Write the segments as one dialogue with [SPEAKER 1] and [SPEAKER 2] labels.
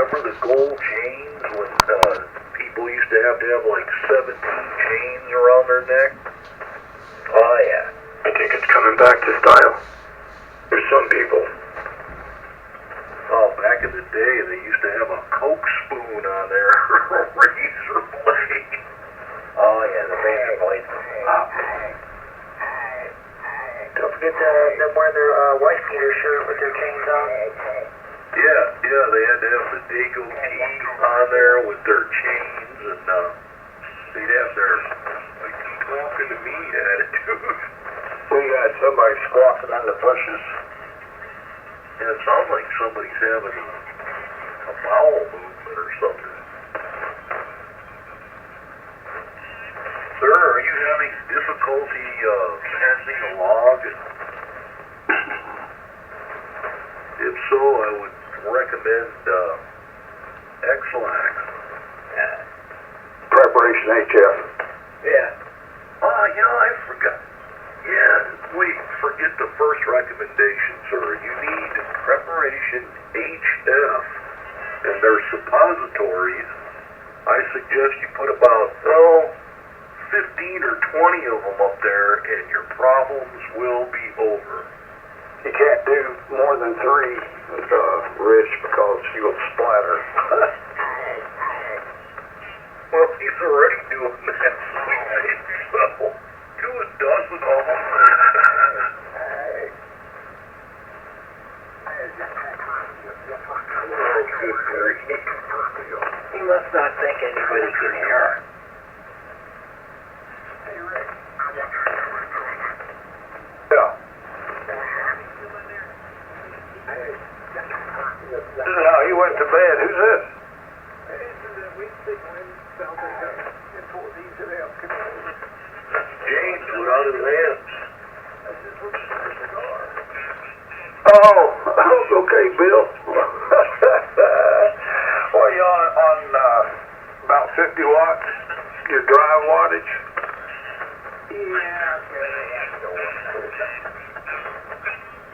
[SPEAKER 1] remember the gold chains when people used to have like 17 chains around their neck? Oh yeah.
[SPEAKER 2] I think it's coming back to style. There's some people.
[SPEAKER 1] Oh, back in the day, they used to have a Coke spoon on their razor blade.
[SPEAKER 3] Oh yeah, the razor blade.
[SPEAKER 4] Don't forget them wearing their wife beater shirt with their chains on.
[SPEAKER 1] Yeah, they had to have the Dago teeth on there with their chains, and they'd have their like talking to me attitude.
[SPEAKER 2] We had somebody squawking on the bushes.
[SPEAKER 1] And it sounds like somebody's having a bowel movement or something. Sir, are you having difficulty passing a log? If so, I would recommend X-Lax.
[SPEAKER 2] Preparation HF.
[SPEAKER 1] Yeah. I forgot. Yeah, wait, forget the first recommendation, sir. You need preparation HF, and they're suppositories. I suggest you put about, 15 or 20 of them up there, and your problems will be over.
[SPEAKER 2] You can't do more than 3, Rich, because you will splatter.
[SPEAKER 1] Well, he's already doing that, so do a dozen of them. Oh, good grief.
[SPEAKER 3] He must not think anybody can hear.
[SPEAKER 2] Yeah. This is how he went to bed. Who's this?
[SPEAKER 1] James without his hands.
[SPEAKER 2] Oh, okay, Bill. Well, you on about 50 watts, your drive wattage?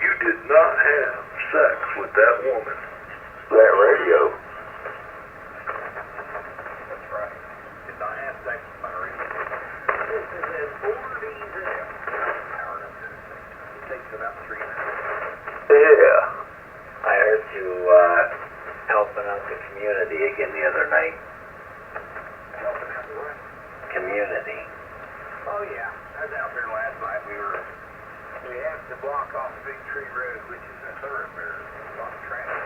[SPEAKER 1] You did not have sex with that woman.
[SPEAKER 2] That radio.
[SPEAKER 3] That's right. Did not have sex with my radio. This is an 40s power up to this thing. It takes about 3 minutes.
[SPEAKER 2] Yeah.
[SPEAKER 3] I heard you helping out the community again the other night.
[SPEAKER 4] Helping out the what?
[SPEAKER 3] Community.
[SPEAKER 4] Oh yeah, I was out there last night. We have to block off Big Tree Road, which is a thoroughfare, a lot of traffic.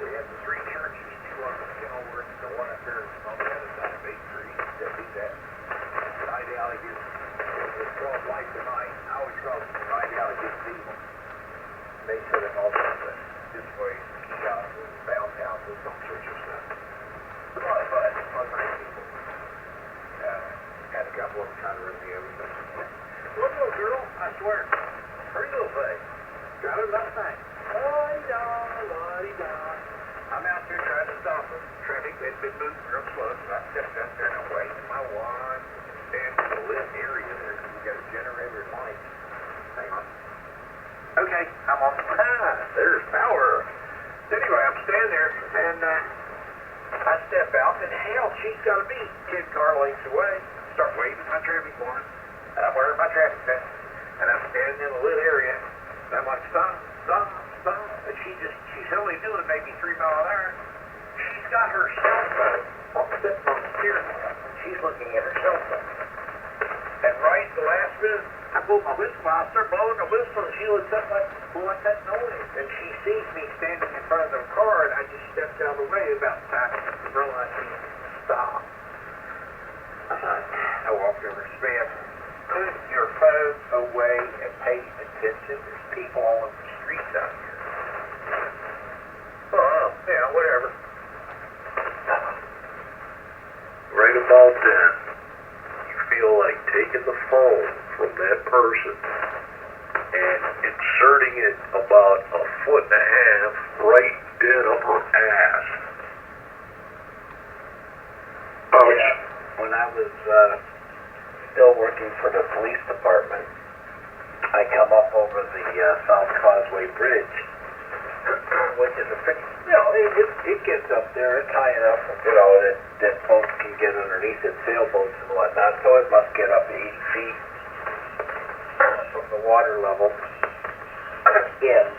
[SPEAKER 4] We have the 3 churches, 2 on the Kenilworth, the one up there on the other side of Big Tree. That do that. Night alley it's called Light the Night. I always call it the Night alley gets evil. They set up all the this way, key houses, bounce houses, all sorts of stuff. A lot of fun, a lot of nice people. Had a couple of them trying to run me over. One little girl, I swear, pretty little thing. Got her last night. La-di-da, la-di-da. I'm out there trying to stop her. Traffic had been moving real slow, so I stepped out there and I'm waving my wand. Stand in the lit area there because we got a generator and lights. Hang on. Okay, I'm on. There's power. Anyway, I'm standing there and I step out and hell, she's got to be 10 car lengths away. Start waving my traffic horn. And I'm wearing my traffic vest. And I'm standing in a lit area. And I'm like, stop, stop, stop. And she's only doing maybe 3 miles an hour. She's got her cell phone sitting on the steering wheel. She's looking at her cell phone. And right at the last minute, I pull my whistle out, I start blowing the whistle, and she looks up like, well, what's that noise? And she sees me standing in front of the car, and I just stepped out of the way about time to realize she stopped. I walked over to Smith. Put your phone away and pay attention. There's people all over the streets out here. Yeah, whatever.
[SPEAKER 1] Right about then, you feel like taking the phone from that person and inserting it about 1.5 feet right dead up her ass.
[SPEAKER 2] Oh,
[SPEAKER 3] Yeah. When I was still working for the police department, I come up over the South Causeway Bridge, which is a pretty, it gets up there. It's high enough, that boats can get underneath it, sailboats and whatnot. So it must get up to 80 feet from the water level. And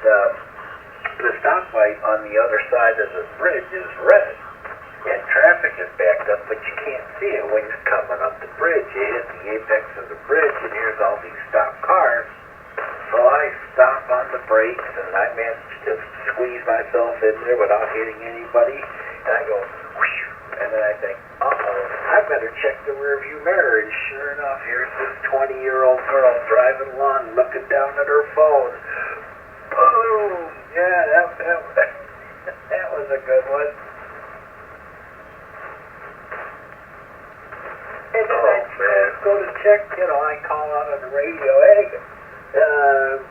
[SPEAKER 3] the stoplight on the other side of the bridge is red, and traffic is backed up, but you can't see it when you're coming up the bridge. You hit the apex of the bridge, and here's all these stopped cars. So I stop on the brakes, and I manage to squeeze myself in there without hitting anybody, and I go, whew, and then I think, I better check the rearview mirror, and sure enough, here's this 20-year-old girl driving along, looking down at her phone. Boom! Yeah, that was a good one. And then I go to check, I call out on the radio, hey,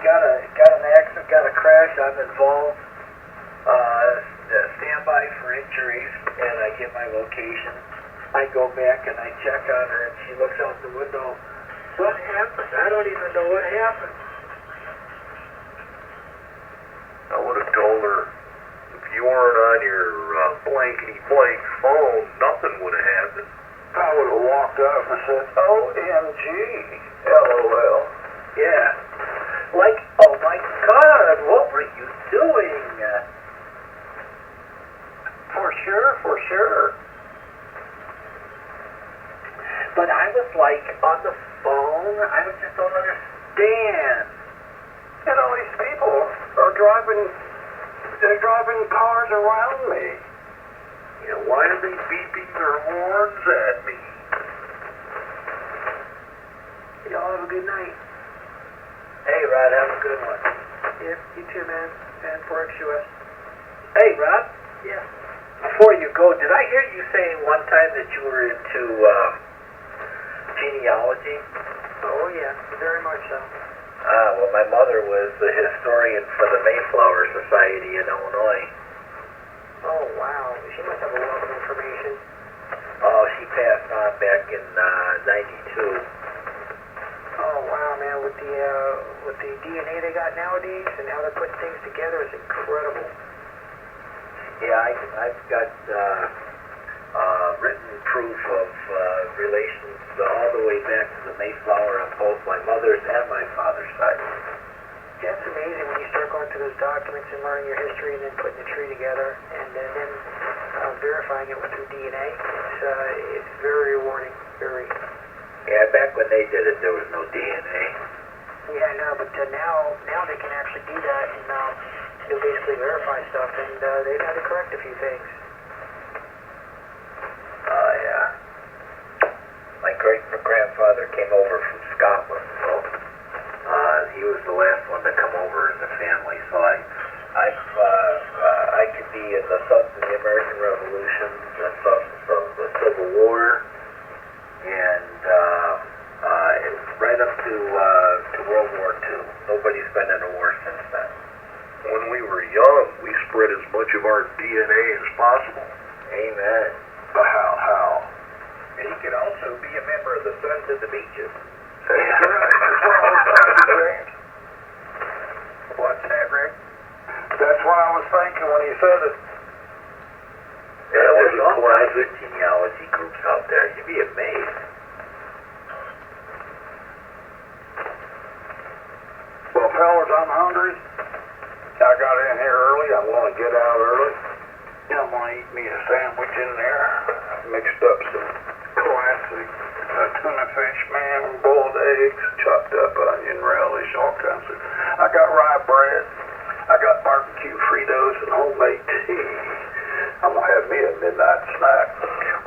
[SPEAKER 3] got an accident, got a crash, I'm involved, stand by for injuries, and I get my location. I go back and I check on her, and she looks out the window. What happened? I don't even know what happened.
[SPEAKER 1] I would have told her, if you weren't on your blankety-blank phone, nothing would have happened.
[SPEAKER 2] I would have walked up and said, OMG, LOL.
[SPEAKER 3] Yeah. Like, oh my God, what were you doing? For sure. But I was like, on the phone, I just don't understand.
[SPEAKER 2] These people are they're driving cars around me.
[SPEAKER 1] Why are they beeping their horns at me?
[SPEAKER 3] Y'all have a good night. Hey, Rod, have a good one. Yep, you too, man. And for XUS. Hey, Rod. Yeah. Before you go, did I hear you saying one time that you were into genealogy? Oh, yeah, very much so. Well, my mother was the historian for the Mayflower Society in Illinois. Oh, wow. She must have a lot of information. Oh, she passed on back in 92. Oh, wow, man. With the DNA they got nowadays and how they're putting things together, it's incredible. Yeah, I've got written proof of relations all the way back to the Mayflower on both my mother's and my father's side. That's amazing when you start going through those documents and learning your history and then putting the tree together and then verifying it through DNA. It's very rewarding, very. Yeah, back when they did it, there was no DNA. Yeah, I know, but now they can actually do that and they'll basically verify stuff, and they've had to correct a few things. Oh, yeah. My great-grandfather came over from Scotland, so he was the last one to come over in the family. So I could be in the Sons of the American Revolution, the Sons of the Civil War, and right up to World War II. Nobody's been in a war since then.
[SPEAKER 1] When we were young, we spread as much of our DNA as possible.
[SPEAKER 3] Amen.
[SPEAKER 2] How?
[SPEAKER 3] And he could also be a member of the Sons of the Beaches. What's that, Rick?
[SPEAKER 2] That's what I was thinking when he said it.
[SPEAKER 3] Yeah, there's all kinds of genealogy groups out there. You'd be amazed.
[SPEAKER 2] Well, fellas, I'm hungry. I got in here early. I want to get out early. I'm going to eat me a sandwich in there. Mixed up some classic tuna fish, man, boiled eggs, chopped up onion relish, all kinds of. I got rye bread. I got barbecue Fritos and homemade tea. I'm going to have me a midnight snack.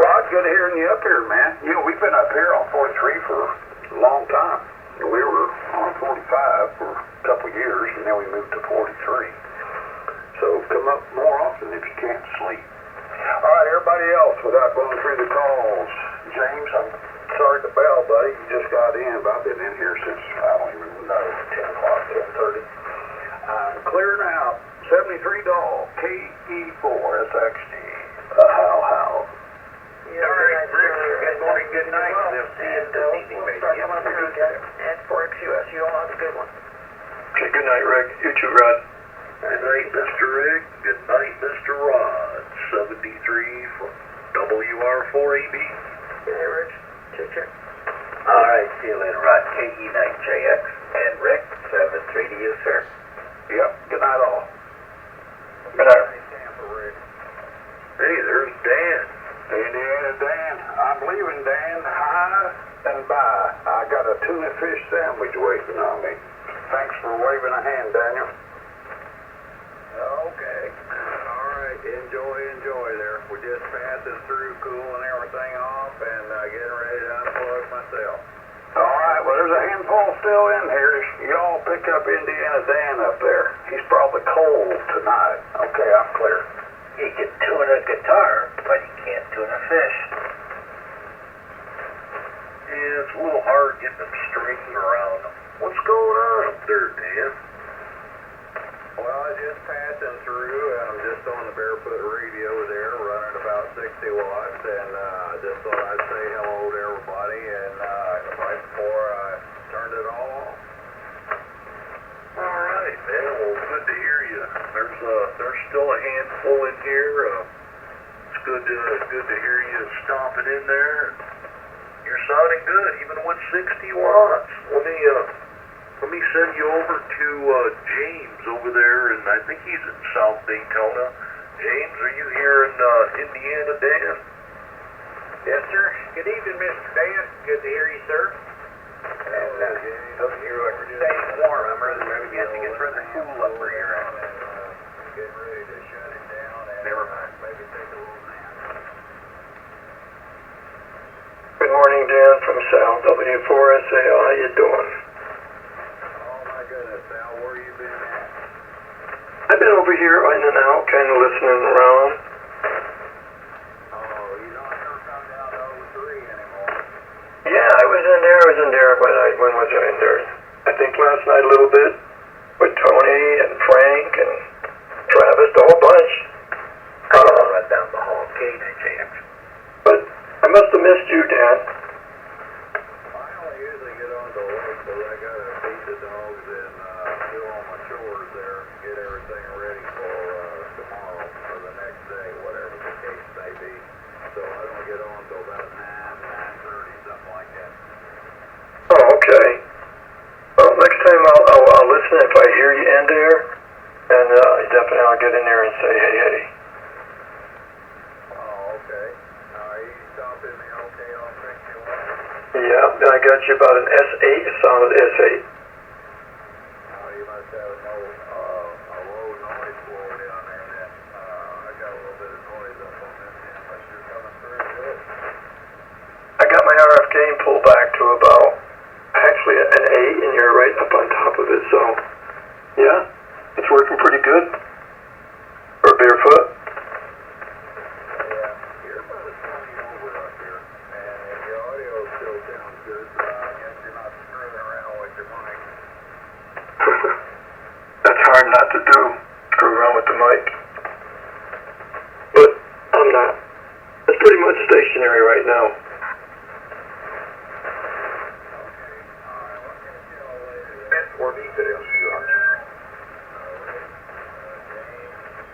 [SPEAKER 2] Well, it's good hearing you up here, man. We've been up here on 43 for a long time. We were on 45 for a couple years, and then we moved to 43. So come up more often if you can't sleep. All right, everybody else, without going through the calls. James, I'm sorry to bell, buddy. You just got in, but I've been in here since, I don't even know, 10 o'clock, 10:30. I'm clearing out. 73 doll, KE4SXD. How?
[SPEAKER 3] Yeah, all right, good morning, good night. We'll see you this evening, maybe. Start coming up here again. And for XUS, you all have a good one.
[SPEAKER 1] Okay, good night, Rick. You too, Rod. Good night, Mr. Rick. Good night, Mr. Rod. 73 from WR4AB.
[SPEAKER 3] Okay, Rich. Check. All right, see you later, Rod. KE9JX. And Rick, 73 to you, sir.
[SPEAKER 2] Yep, good night all.
[SPEAKER 3] Good night.
[SPEAKER 4] Tampa, Rick.
[SPEAKER 1] Hey, there's Dan.
[SPEAKER 2] Indiana Dan, I'm leaving Dan, high and by. I got a tuna fish sandwich waiting on me. Thanks for waving a hand, Daniel.
[SPEAKER 4] Okay. All right. Enjoy there. We're just passing through, cooling everything off, and getting ready to unplug myself.
[SPEAKER 2] All right, well, there's a handful still in here. Y'all pick up Indiana Dan up there. He's probably cold tonight. Okay, I'm clear.
[SPEAKER 3] He can tune a guitar, but he can't tune a fish.
[SPEAKER 1] Yeah, it's a little hard getting them strings around. What's going on up there, Dan?
[SPEAKER 4] Well, just passing through. I'm just on the barefoot radio there, running about 60 watts, and just thought I'd say hello to everybody, and right before I turned it all off.
[SPEAKER 1] All right, man. Well, good to hear you. There's still a handful in here. It's good to hear you stomping in there. You're sounding good, even with 60 watts. Let me send you over to James over there, and I think he's in South Daytona. James, are you here in Indiana, Dan?
[SPEAKER 4] Yes, sir. Good evening, Mr. Dan. Good to hear you, sir. And hope you're staying warm. I'm guessing it's rather cool up where you're at. Getting ready to shut it down and
[SPEAKER 1] Never mind.
[SPEAKER 4] maybe take a little nap.
[SPEAKER 5] Good morning, Dan from South W4SAL. How you doing?
[SPEAKER 4] Oh my goodness, Al, where you been at?
[SPEAKER 5] I've been over here in and out, kind of listening around.
[SPEAKER 4] Oh, you don't ever come down to 03 anymore.
[SPEAKER 5] Yeah, I was in there, but when was I in there? I think last night a little bit with Tony and Frank and Travis, the whole bunch.
[SPEAKER 3] Right down the hall, James.
[SPEAKER 5] But I must have missed you, Dan.
[SPEAKER 4] I only usually get on the lake because I got to feed the dogs and do all my chores there, get everything ready for tomorrow or the next day, whatever the case may be. So I don't get on till about 9:30, something like that.
[SPEAKER 5] Oh, okay. Well, next time I'll listen if I hear you in there, and definitely I'll get in there and say hey.
[SPEAKER 4] Oh, okay. You stopping me okay on Ragchew On?
[SPEAKER 5] Yeah, and I got you about an S8, a solid S8.
[SPEAKER 4] You must have a low noise floor down there then. I got a little bit of noise up on this end, but you're coming through good.
[SPEAKER 5] I got my RF gain pulled back to about, actually an 8, and you're right up on top of it, so, yeah, it's working pretty good. For barefoot.
[SPEAKER 4] Yeah, you're about a 20 over up here, and if your audio still sounds good, I guess you're not screwing around with your mic.
[SPEAKER 5] That's hard not to do, screw around with the mic. But I'm not. It's pretty much stationary right now.
[SPEAKER 2] More details, John.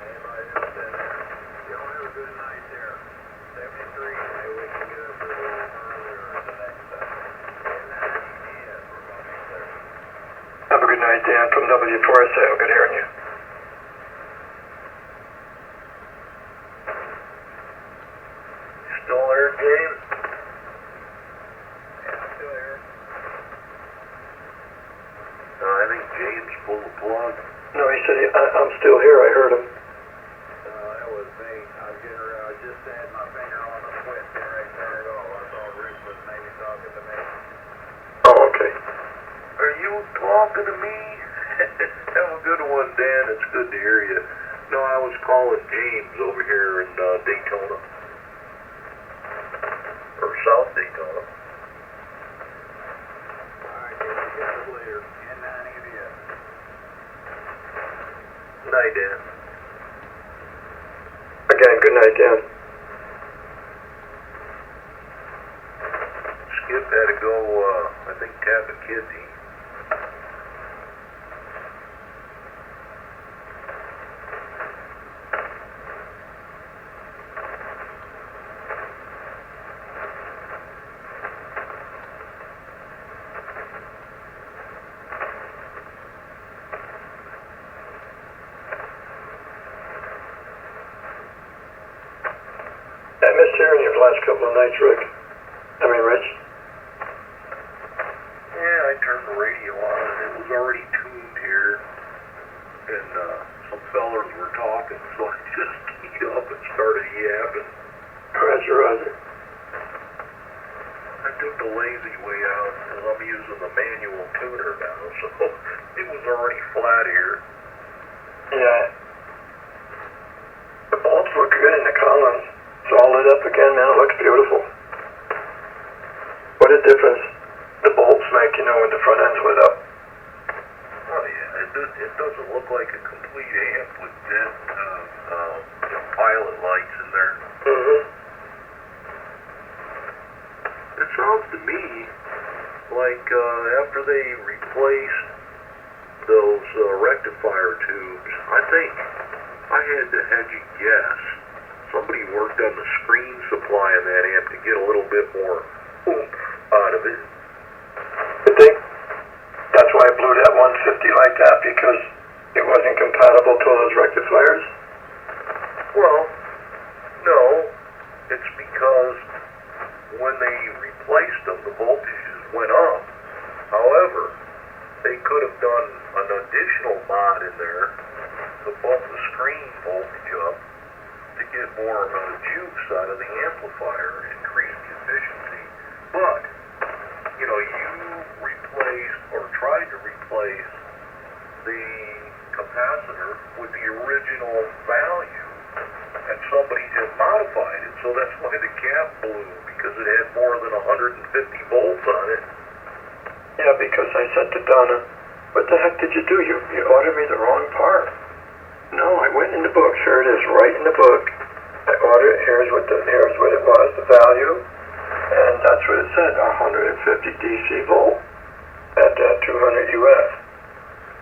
[SPEAKER 4] Anybody else in there? Y'all have a good night there. 73, maybe we can get up there a little earlier the next time. And yes, we're going to be clear.
[SPEAKER 5] Have a good night, Dan, from W4SAL. Good hearing you.
[SPEAKER 1] Still there, James?
[SPEAKER 4] Yeah, I'm still here.
[SPEAKER 1] I think James pulled the plug.
[SPEAKER 5] No, he said I'm still here. I heard him.
[SPEAKER 4] That was me. I just had my finger on the switch and I turned it off. I thought Rick was maybe talking to me.
[SPEAKER 5] Oh, okay.
[SPEAKER 1] Are you talking to me? Have a good one, Dan. It's good to hear you. No, I was calling James over here in Daytona. Or South Daytona.
[SPEAKER 4] Alright, get together later. N9EBS.
[SPEAKER 1] Night, Dan.
[SPEAKER 5] Again, good night, Dan.
[SPEAKER 1] Skip had to go, I think, tap a kidney.
[SPEAKER 5] last couple of nights, Rick? I mean, Rich?
[SPEAKER 1] Yeah, I turned the radio on and it was already tuned here. And some fellers were talking, so I just keyed up and started yapping.
[SPEAKER 5] Roger.
[SPEAKER 1] I took the lazy way out because I'm using the manual tuner now, so it was already flat here.
[SPEAKER 5] Yeah. The bulbs look good in the columns. It's all lit up again, man. It looks beautiful. What a difference the bulbs make, you know, when the front end's lit up.
[SPEAKER 1] Oh yeah, it doesn't look like a complete amp with dead pilot lights in there.
[SPEAKER 5] Mm-hmm.
[SPEAKER 1] It sounds to me like after they replaced those rectifier tubes, I think I had to hedge a guess. Somebody worked on the screen supply in that amp to get a little bit more oomph out of it.
[SPEAKER 5] I think that's why I blew that 150 like that, because it wasn't compatible to those rectifiers.
[SPEAKER 1] Well, no, it's because when they replaced them, the voltages went up. However, they could have done an additional mod in there to bump the screen voltage up to get more juice out of the amplifier, increase the efficiency. But, you know, you replaced or tried to replace the capacitor with the original value, and somebody had modified it, so that's why the cap blew, because it had more than 150 volts on it.
[SPEAKER 5] Yeah, because I said to Donna, what the heck did you do? You ordered me the wrong part. No, I went in the book. Here it is, right in the book. I ordered it. Here's what it was, the value, and that's what it said, 150 DC volt at 200 UF.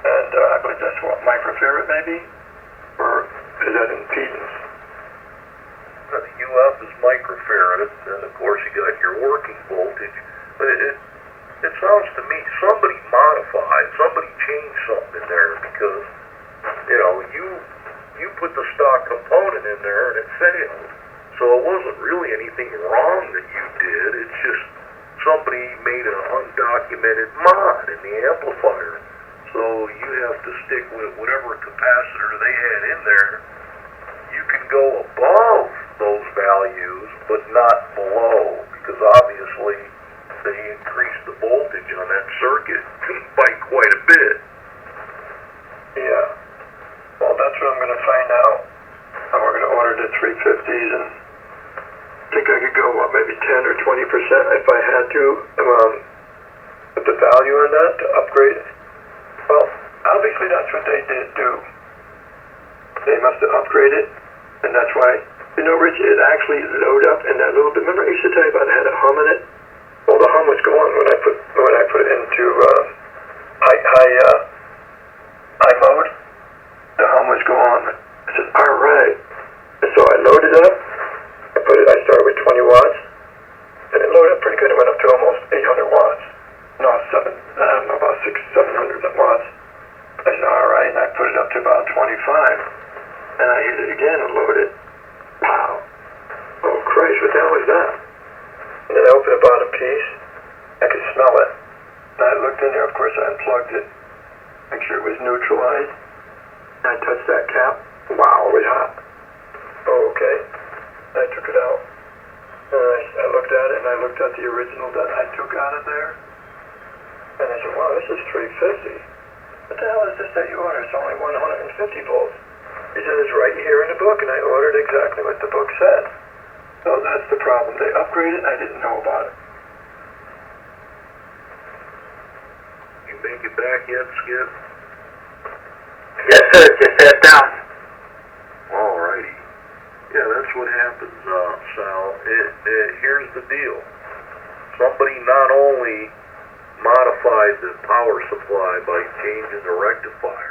[SPEAKER 5] And I believe that's what, microfarad maybe, or is that impedance?
[SPEAKER 1] The UF is microfarad, and of course you got your working voltage. But it sounds to me somebody modified, somebody changed something in there, because you know you put the stock component in there and it failed. So it wasn't really anything wrong that you did. It's just somebody made an undocumented mod in the amplifier. So you have to stick with whatever capacitor they had in there. You can go above those values, but not below, because obviously they increased the voltage on that circuit by quite a bit.
[SPEAKER 5] Yeah. Well, that's what I'm going to find out. And we're going to order the 350s, and I think I could go, maybe 10 or 20% if I had to, put the value on that to upgrade it. Well, obviously that's what they did do. They must have upgraded, and that's why, you know, Rich, it actually load up in that little bit. Remember I used to tell you about it had a hum in it? Well, the hum was gone when I put it into high mode. The hum was gone. I said, all right. And so I loaded up. I started with 20 watts, and it loaded up pretty good. It went up to almost 800 watts. No, I don't know, about 700 watts. I said, all right, and I put it up to about 25. And I hit it again and loaded. Wow. Oh, Christ, what the hell was that? And then I opened the bottom piece. I could smell it. And I looked in there, of course, I unplugged it. Make sure it was neutralized. And I touched that cap. Wow, it was hot. Oh, okay. I took it out. And I looked at it, and I looked at the original that I took out of there. And I said, wow, this is 350. What the hell is this that you ordered? It's only 150 volts. He said, it's right here in the book, and I ordered exactly what the book said. So that's the problem. They upgraded, I didn't know about it.
[SPEAKER 1] You make it back yet, Skip?
[SPEAKER 3] Yes, sir. Just sat down.
[SPEAKER 1] Alrighty. Yeah, that's what happens, Sal. Here's the deal. Somebody not only modified the power supply by changing the rectifier,